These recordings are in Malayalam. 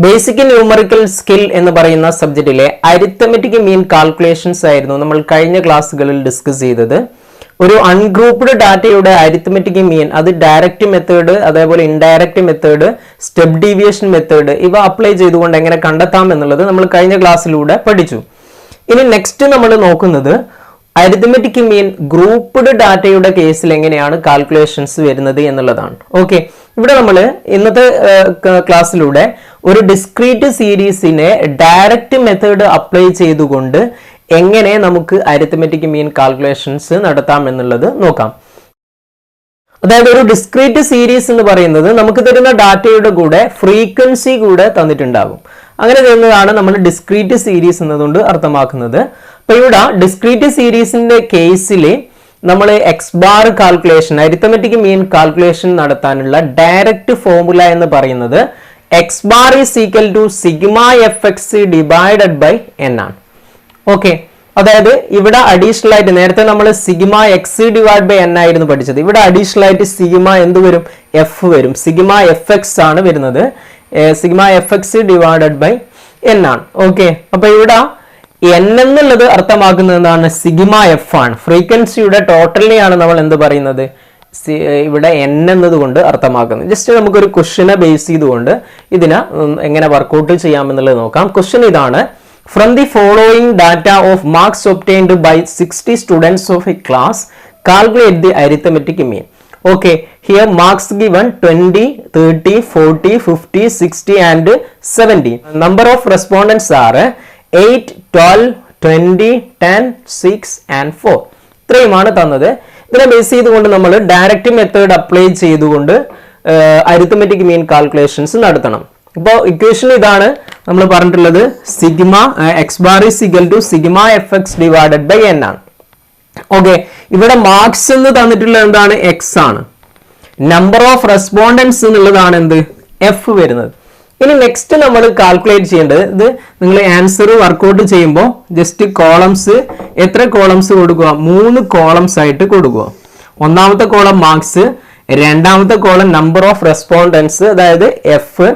ബേസിക് ന്യൂമറിക്കൽ സ്കിൽ എന്ന് പറയുന്ന സബ്ജക്റ്റിലെ അരിത്തമെറ്റിക് മീൻ കാൽക്കുലേഷൻസ് ആയിരുന്നു നമ്മൾ കഴിഞ്ഞ ക്ലാസ്സുകളിൽ ഡിസ്കസ് ചെയ്തത്. ഒരു അൺഗ്രൂപ്പ്ഡ് ഡാറ്റയുടെ അരിത്തമെറ്റിക് മീൻ, അത് ഡയറക്റ്റ് മെത്തേഡ്, അതേപോലെ indirect method, step deviation method, ഇവ അപ്ലൈ ചെയ്തുകൊണ്ട് എങ്ങനെ കണ്ടെത്താം എന്നുള്ളത് നമ്മൾ കഴിഞ്ഞ ക്ലാസ്സിലൂടെ പഠിച്ചു. ഇനി നെക്സ്റ്റ് നമ്മൾ നോക്കുന്നത് അരിത്തമെറ്റിക് മീൻ ഗ്രൂപ്പ്ഡ് ഡാറ്റയുടെ കേസിൽ എങ്ങനെയാണ് കാൽക്കുലേഷൻസ് വരുന്നത് എന്നുള്ളതാണ്. ഓക്കെ, ഇവിടെ നമ്മൾ ഇന്നത്തെ ക്ലാസ്സിലൂടെ ഒരു ഡിസ്ക്രീറ്റ് സീരീസിനെ ഡയറക്റ്റ് മെത്തേഡ് അപ്ലൈ ചെയ്തുകൊണ്ട് എങ്ങനെ നമുക്ക് അരിത്തമെറ്റിക് മീൻ കാൽക്കുലേഷൻസ് നടത്താം എന്നുള്ളത് നോക്കാം. അതായത് ഒരു ഡിസ്ക്രീറ്റ് സീരീസ് എന്ന് പറയുന്നത് നമുക്ക് തരുന്ന ഡാറ്റയുടെ കൂടെ ഫ്രീക്വൻസി കൂടെ തന്നിട്ടുണ്ടാകും. അങ്ങനെ തരുന്നതാണ് നമ്മൾ ഡിസ്ക്രീറ്റ് സീരീസ് എന്നതുകൊണ്ട് അർത്ഥമാക്കുന്നത്. അപ്പൊ ഇവിടെ ഡിസ്ക്രീറ്റ് സീരീസിന്റെ കേസിൽ നമ്മൾ X bar calculation, arithmetic mean calculation നടത്താനുള്ള ഡയറക്റ്റ് ഫോർമുല എന്ന് പറയുന്നത് X bar is equal to sigma F X divided by N ആണ്. ഓക്കെ, അതായത് ഇവിടെ അഡീഷണൽ ആയിട്ട് നേരത്തെ നമ്മൾ sigma X divide by N ആയിരുന്നു പഠിച്ചത്. ഇവിടെ അഡീഷണൽ ആയിട്ട് സിഗ്മ എന്ത് വരും? എഫ് വരും. സിഗ്മ എഫ് എക്സ് ആണ് വരുന്നത്. Sigma F X divided by N ആണ്. ഓക്കെ, അപ്പൊ ഇവിടെ എൻ എന്നുള്ളത് അർത്ഥമാക്കുന്നത് എന്താണ്? സിഗ്മ എഫ് ആണ്. ഫ്രീക്വൻസിയുടെ ടോട്ടലിനെയാണ് നമ്മൾ എന്ത് പറയുന്നത്? ഇവിടെ എൻ എന്നതുകൊണ്ട് അർത്ഥമാക്കുന്നത്. ജസ്റ്റ് നമുക്കൊരു ക്വസ്റ്റ്യനെ ബേസ് ചെയ്തുകൊണ്ട് ഇതിനെ എങ്ങനെ വർക്ക്ഔട്ട് ചെയ്യാമെന്നുള്ളത് നോക്കാം. ക്വസ്റ്റ്യൻ ഇതാണ്: from the following data of marks obtained by 60 students of a class, calculate the arithmetic mean. Okay, here marks given 20, 30, 40, 50, 60 and 70. Number of respondents are 8, 12, 20, 10, 6 and 4. ഇത്രയുമാണ് തന്നത്. ഇതിനെ ബേസ് ചെയ്തുകൊണ്ട് നമ്മൾ ഡയറക്റ്റ് മെത്തേഡ് അപ്ലൈ ചെയ്തുകൊണ്ട് അരിത്തമെറ്റിക് മീൻ കാൽക്കുലേഷൻസ് നടത്തണം. ഇപ്പോൾ ഇക്വേഷൻ ഇതാണ് നമ്മൾ പറഞ്ഞിട്ടുള്ളത്: sigma X bar is equal to sigma F X divided by N ആണ്. ഓക്കെ, ഇവിടെ മാർക്സ് എന്ന് തന്നിട്ടുള്ളത് എന്താണ്? എക്സ് ആണ്. നമ്പർ ഓഫ് റെസ്പോണ്ടൻസ് എന്നുള്ളതാണ് എന്ത്? എഫ് വരുന്നത്. ഇനി നെക്സ്റ്റ് നമ്മൾ കാൽക്കുലേറ്റ് ചെയ്യേണ്ടത്, ഇത് നിങ്ങൾ ആൻസർ വർക്ക്ഔട്ട് ചെയ്യുമ്പോൾ ജസ്റ്റ് കോളംസ്, എത്ര കോളംസ് കൊടുക്കുക? 3 കോളംസ് ആയിട്ട് കൊടുക്കുക. ഒന്നാമത്തെ കോളം മാർക്സ്, രണ്ടാമത്തെ കോളം നമ്പർ ഓഫ് റെസ്പോണ്ടൻസ്, അതായത് എഫ്,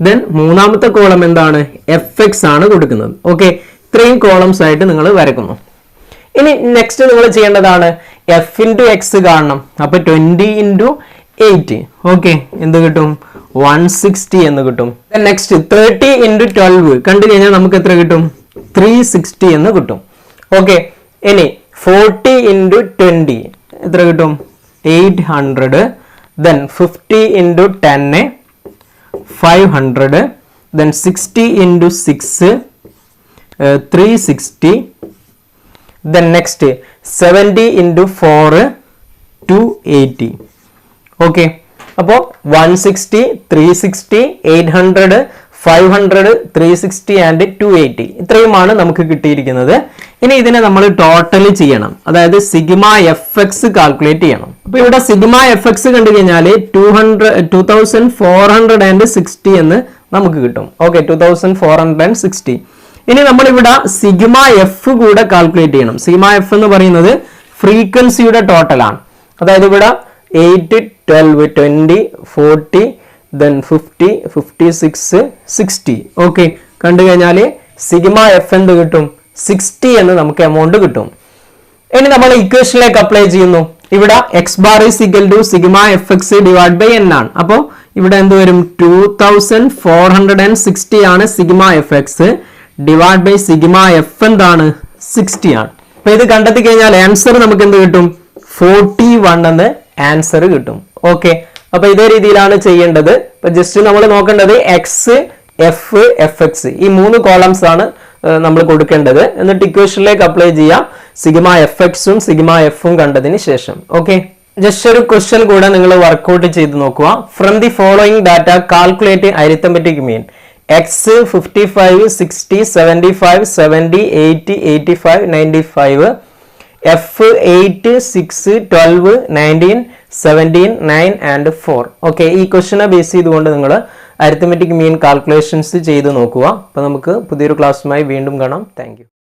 ദെൻ മൂന്നാമത്തെ കോളം എന്താണ്? എഫ് എക്സ് ആണ് കൊടുക്കുന്നത്. ഓക്കെ, ഇത്രയും കോളംസ് ആയിട്ട് നിങ്ങൾ വരക്കുന്നു. ഇനി നെക്സ്റ്റ് നിങ്ങൾ ചെയ്യേണ്ടതാണ് എഫ് ഇൻറ്റു എക്സ് കാണണം. അപ്പൊ 20 ഇൻറ്റു 8, ഓക്കെ, എന്ത് കിട്ടും? 160 എന്ന് കിട്ടും. നെക്സ്റ്റ് 30 ഇൻറ്റു 12 കണ്ടു കഴിഞ്ഞാൽ നമുക്ക് എത്ര കിട്ടും? 360 എന്ന് കിട്ടും. ഓക്കെ, ഇനി 40 ഇൻറ്റു 20 എത്ര കിട്ടും? 800. Then 50 into 10 500. Then 60 into 6 360. Then next 70 into 4 280. Okay, അപ്പോൾ 160, 360, 800, 500, 360 and 280 ഇത്രയുമാണ് നമുക്ക് കിട്ടിയിരിക്കുന്നത്. ഇനി ഇതിനെ നമ്മൾ ടോട്ടൽ ചെയ്യണം, അതായത് സിഗ്മ എഫ് എക്സ് കാൽക്കുലേറ്റ് ചെയ്യണം. അപ്പോൾ ഇവിടെ സിഗ്മ എഫ് എക്സ് കണ്ടു കഴിഞ്ഞാൽ 2460 എന്ന് നമുക്ക് കിട്ടും. ഓക്കെ, 2460. ഇനി നമ്മൾ ഇവിടെ സിഗ്മ എഫ് കൂടെ കാൽക്കുലേറ്റ് ചെയ്യണം. സിഗ്മ എഫ് എന്ന് പറയുന്നത് ഫ്രീക്വൻസിയുടെ ടോട്ടൽ ആണ്. അതായത് ഇവിടെ 8, 12, 20, 40, then 50, 56, 60. ഓക്കെ, കണ്ടു കഴിഞ്ഞാൽ സിഗ്മ എഫ് എന്ത് കിട്ടും? 60 എന്ന് നമുക്ക് എമൗണ്ട് കിട്ടും. ഇനി നമ്മൾ ഇക്വേഷനിലേക്ക് അപ്ലൈ ചെയ്യുന്നു. ഇവിടെ X bar is equal to sigma F X divide by N ആണ്. അപ്പോൾ ഇവിടെ എന്ത് വരും? 2460 ആണ് sigma F X divide by sigma F എന്താണ്? 60 ആണ്. അപ്പൊ ഇത് കണ്ടെത്തി കഴിഞ്ഞാൽ ആൻസർ നമുക്ക് എന്ത് കിട്ടും? 41 എന്ന് ആൻസർ കിട്ടും. ഓക്കെ, അപ്പൊ ഇതേ രീതിയിലാണ് ചെയ്യേണ്ടത്. ഇപ്പൊ ജസ്റ്റ് നമ്മൾ നോക്കേണ്ടത് എക്സ്, എഫ്, എഫ് എക്സ്, ഈ 3 കോളംസ് ആണ് നമ്മൾ കൊടുക്കേണ്ടത്. എന്നിട്ട് ഇക്വേഷനിലേക്ക് അപ്ലൈ ചെയ്യാം സിഗ്മ എഫ് എക്സും സിഗ്മ എഫും കണ്ടതിന് ശേഷം. ഓക്കെ, ജസ്റ്റ് ഒരു ക്വസ്റ്റ്യൻ കൂടെ നിങ്ങൾ വർക്ക്ഔട്ട് ചെയ്ത് നോക്കുക. From the following data calculate arithmetic mean. X 55, 60, 75, 70, 80, 85, 95. F 8, 6, 12, 19, 17, 9 and 4. Okay, ഈ ക്വസ്റ്റ്യനെ ബേസ് ചെയ്തുകൊണ്ട് നിങ്ങൾ അരിത്തമെറ്റിക് മീൻ കാൽക്കുലേഷൻസ് ചെയ്ത് നോക്കുക. അപ്പോൾ നമുക്ക് പുതിയൊരു ക്ലാസ്സുമായി വീണ്ടും കാണാം. Thank you.